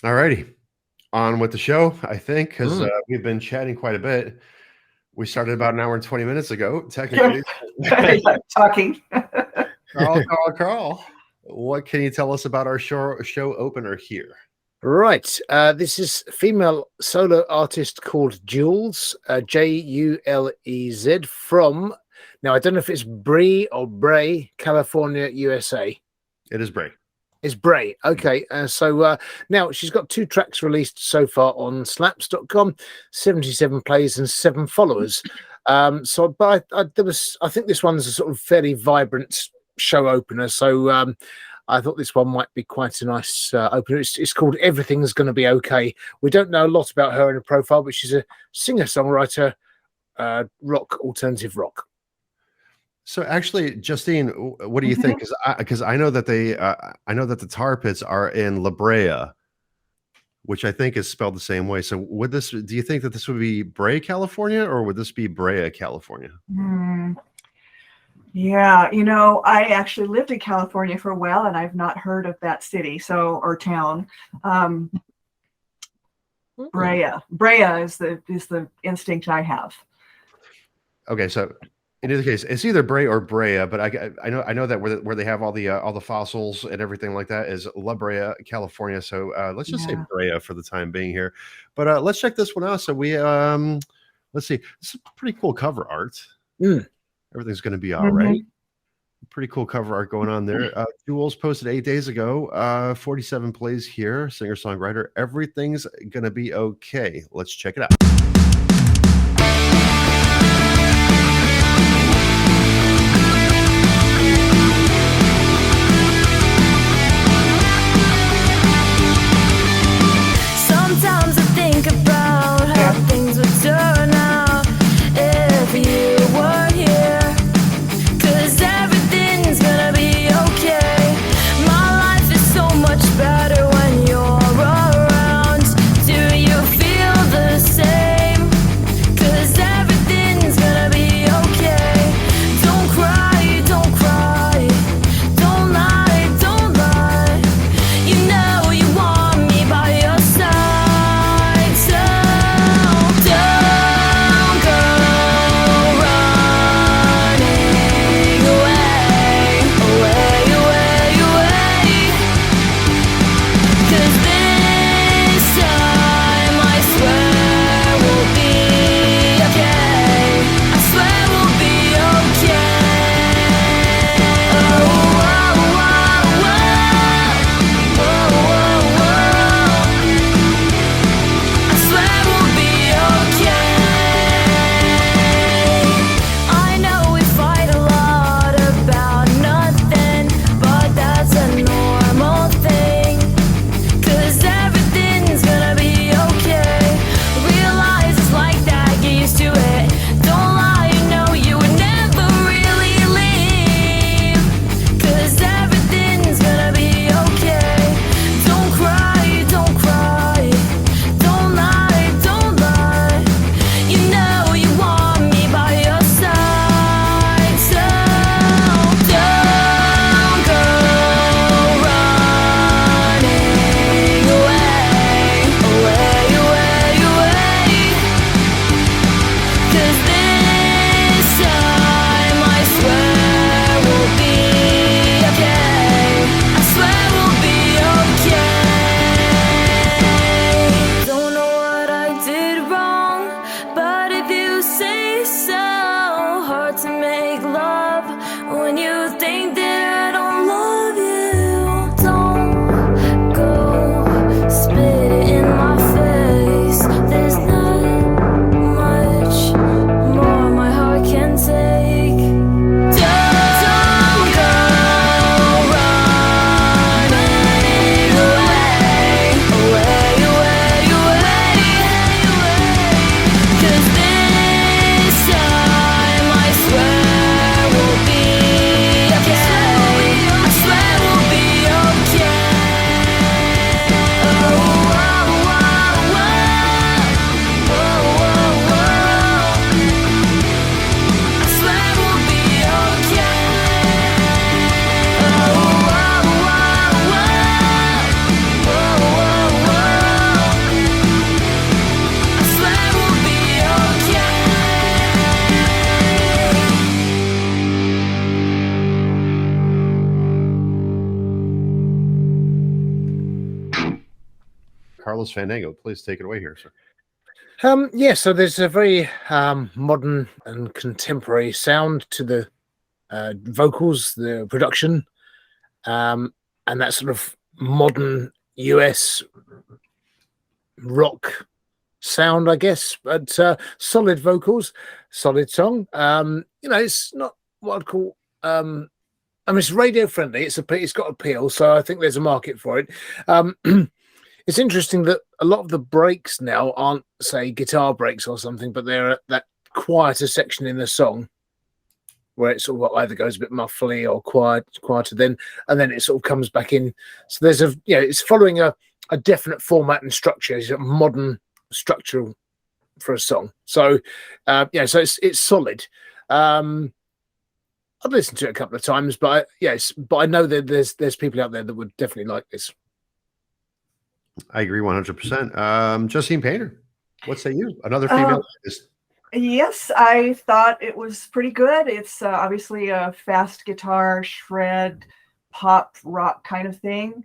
Alrighty, on with the show, I think, because Mm. we've been chatting quite a bit. We started about an hour and 20 minutes ago, Yeah. technically. Talking. Carl. What can you tell us about our show opener here? Right. This is female solo artist called Julez, Julez, from, now I don't know if it's Bray or Bray, California, USA. It is Bray. It's Bray. Okay. So now she's got 2 tracks released so far on slaps.com, 77 plays and 7 followers. But I think this one's a sort of fairly vibrant show opener. So I thought this one might be quite a nice opener. It's called Everything's Gonna Be Okay. We don't know a lot about her in her profile, but she's a singer-songwriter, alternative rock. So actually, Justine, what do you think? Because I know that I know that the Tar Pits are in La Brea, which I think is spelled the same way. So do you think that this would be Bray, California, or would this be Brea, California? Yeah, I actually lived in California for a while, and I've not heard of that city or town. Brea is the instinct I have. Okay, so in either case, it's either Bray or Brea, but I know that where they have all the fossils and everything like that is La Brea, California. So let's just say Brea for the time being here. But let's check this one out. So we let's see. This is pretty cool cover art. Everything's going to be all right. Pretty cool cover art going on there. Julez posted 8 days ago. 47 plays here. Singer-songwriter. Everything's going to be okay. Let's check it out. Sometimes I think about how things would turn out if you weren't here. 'Cause everything's gonna be okay. My life is so much better when you're around. Do you feel the same? Carlos Fandango. Please take it away here, sir. Yeah, so there's a very modern and contemporary sound to the vocals, the production, and that sort of modern US rock sound, I guess. But solid vocals, solid song. It's not what I'd call. It's radio friendly. It's got appeal, so I think there's a market for it. It's interesting that a lot of the breaks now aren't, say, guitar breaks or something, but they're at that quieter section in the song where it sort of either goes a bit muffly or quieter then, and then it sort of comes back in. So there's it's following a definite format and structure. It's a modern structure for a song. So, so it's solid. I've listened to it a couple of times, but I know that there's people out there that would definitely like this. I agree 100%. Justine Painter, what say you? Another female artist. Yes, I thought it was pretty good. It's obviously a fast guitar, shred, pop, rock kind of thing.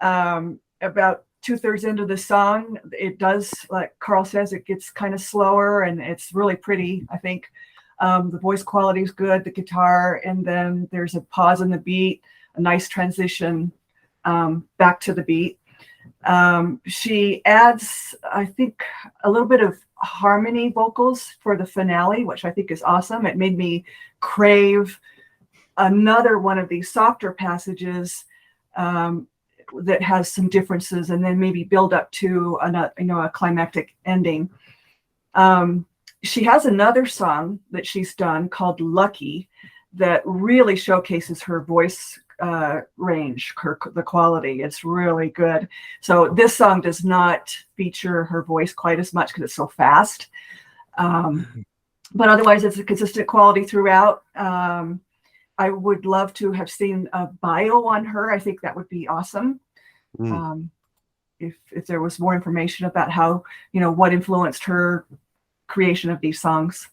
About 2/3 into the song, it does, like Carl says, it gets kind of slower, and it's really pretty, I think. The voice quality is good, the guitar, and then there's a pause in the beat, a nice transition back to the beat. She adds, I think, a little bit of harmony vocals for the finale, which I think is awesome. It made me crave another one of these softer passages that has some differences, and then maybe build up to a climactic ending. She has another song that she's done called Lucky that really showcases her voice range, the quality. It's really good. So this song does not feature her voice quite as much because it's so fast. But otherwise, it's a consistent quality throughout. I would love to have seen a bio on her. I think that would be awesome. If there was more information about how, what influenced her creation of these songs.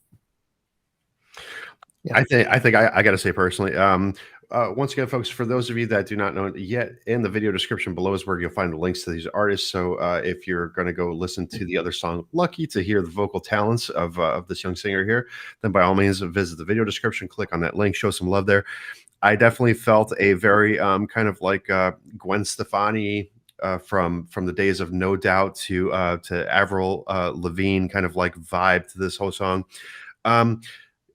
Yeah. I think I got to say personally, once again, folks, for those of you that do not know it yet, in the video description below is where you'll find the links to these artists. So if you're going to go listen to the other song, Lucky, to hear the vocal talents of this young singer here, then by all means visit the video description, click on that link, show some love there. I definitely felt a very kind of like Gwen Stefani from the days of No Doubt to Avril Lavigne kind of like vibe to this whole song.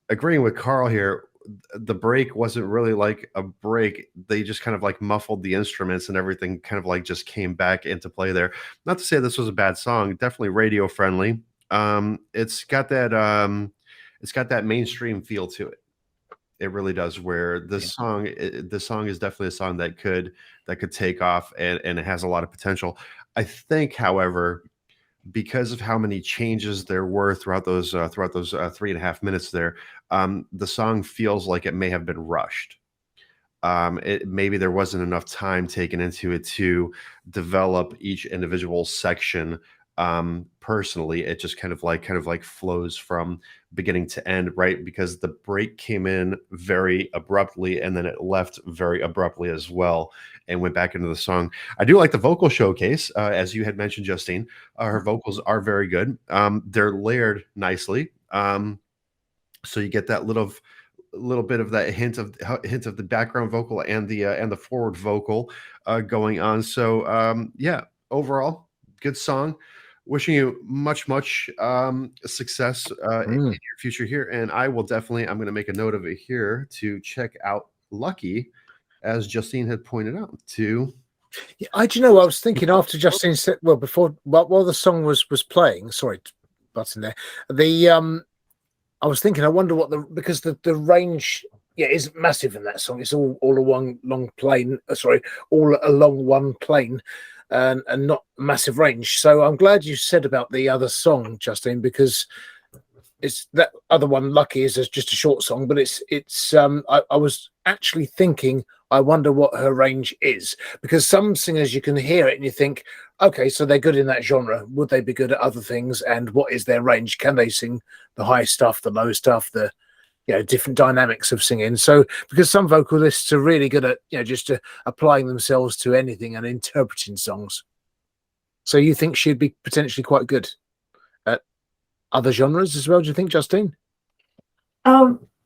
Agreeing with Carl here, the break wasn't really like a break. They just kind of like muffled the instruments, and everything kind of like just came back into play there. Not to say this was a bad song, definitely radio friendly. It's got that mainstream feel to it. It really does. Where this song is definitely a song that could take off, and it has a lot of potential. I think, however, because of how many changes there were throughout those 3.5 minutes there, the song feels like it may have been rushed. Maybe there wasn't enough time taken into it to develop each individual section personally. It just kind of like flows from beginning to end, right? Because the break came in very abruptly, and then it left very abruptly as well, and went back into the song. I do like the vocal showcase, as you had mentioned, Justine. Her vocals are very good. They're layered nicely, so you get that little bit of that hint of the background vocal and the forward vocal going on. So overall, good song. Wishing you much success in your future here, and I'm going to make a note of it here to check out Lucky, as Justine had pointed out. Do you know, I was thinking after Justine said, while the song was playing. Sorry, button there. I was thinking, I wonder because the range is massive in that song. It's all along one plane. All along one plane. And not massive range. So I'm glad you said about the other song, Justine, because it's that other one, Lucky, is just a short song, but I was actually thinking, I wonder what her range is, because some singers you can hear it and you think, okay, so they're good in that genre. Would they be good at other things? And what is their range? Can they sing the high stuff, the low stuff, the different dynamics of singing? So because some vocalists are really good at just applying themselves to anything and interpreting songs. So you think she'd be potentially quite good at other genres as well? Do you think, Justine?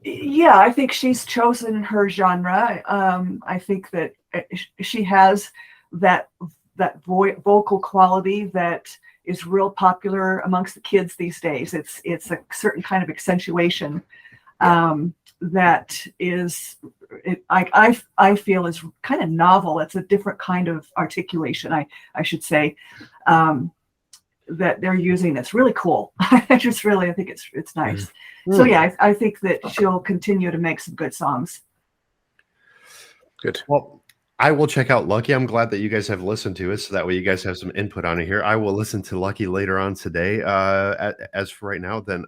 Yeah, I think she's chosen her genre. I think that she has that vocal quality that is real popular amongst the kids these days. It's a certain kind of accentuation that is, I feel is kind of novel. It's a different kind of articulation, I should say, that they're using. That's really cool. I think it's nice. So yeah, I think that she'll continue to make some good songs. Good. Well, I will check out Lucky. I'm glad that you guys have listened to it, so that way you guys have some input on it here. I will listen to Lucky later on today. As for right now, then